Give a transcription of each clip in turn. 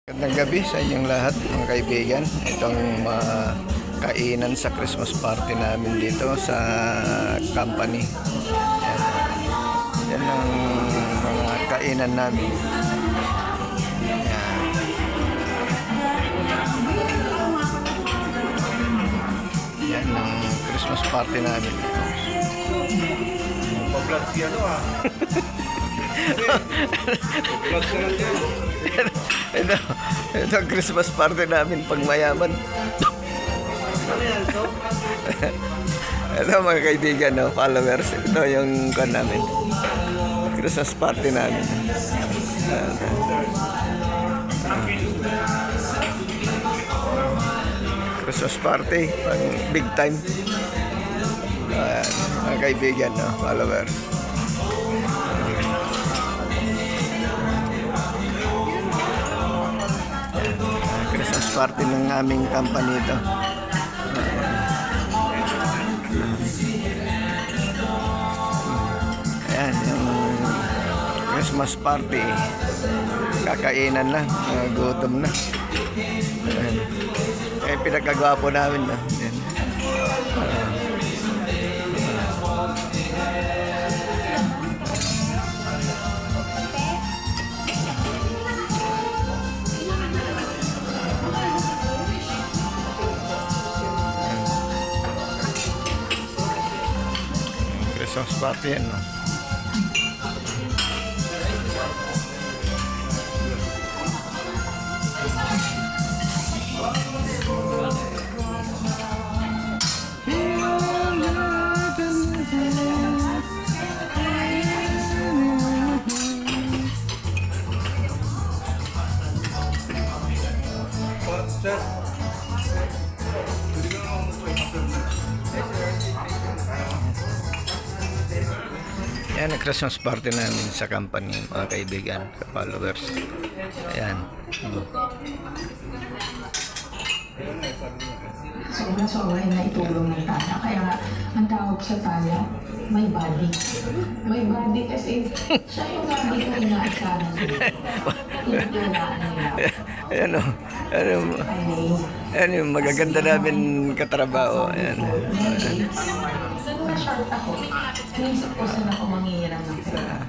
Magandang gabi sa inyong lahat mga kaibigan. Itong kainan sa Christmas party namin dito sa company. Yan ang mga kainan namin. Yan ang Christmas party namin. Pa-vlog siya no ah. Pa-vlog ka lang yan. Ito ang Christmas party namin pag mayaman. Ito mga kaibigan, no, followers. Ito yung kan namin. Christmas party namin. Christmas party, pang big time. Mga kaibigan, no, followers. Christmas party ng aming company ito. Ayan, yung Christmas party. Kakainan na, gutom na. Ayan. Eh, pinagkagwapo namin na. Ayan. Christmas party yan, no? Yan ang Christmas party namin sa company, mga kaibigan, followers. Ayan. Sobrang na itulong ng tana. Kaya nga, ang tawag sa tana, may body. May body kasi siya yung body ko inaasahan nila. Inulaan nila. Ayan o. Ayan yung magaganda namin katrabaho. Ayan. Nag-short ako. Naisip ko saan ako manghihiram ng pera.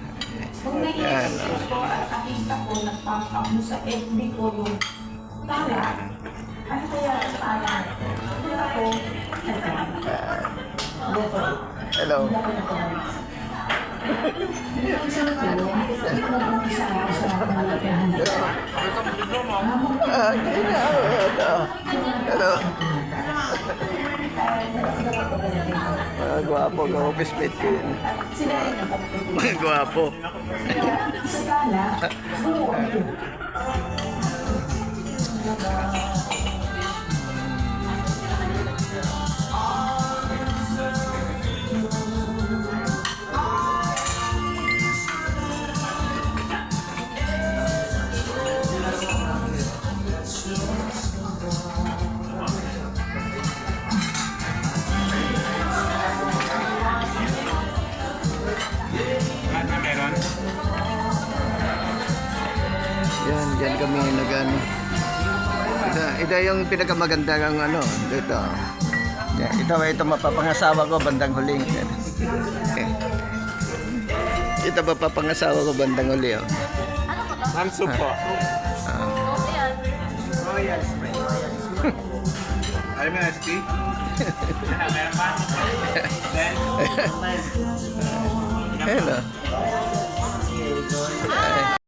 Kung naisip ko at nakita ko, nagpapap mo sa FB ko yung tala. Ano kaya ang tala? Kung ako, Hello. yung isang tulong, nag-umpisa ako sa malalapihan dito. Hello. Gwapo, ka-office mate ko yun. Gwapo. Sa tala, Yan, dyan kami nag-ano. Ito yung pinakamaganda ng ano, dito. Yan, ito mapapangasawa ko bandang huling. Ito mapapangasawa ko bandang huli, oh. Nanso po. Royal spray. Alam mo yung ST? Meron pa? Then? Hello.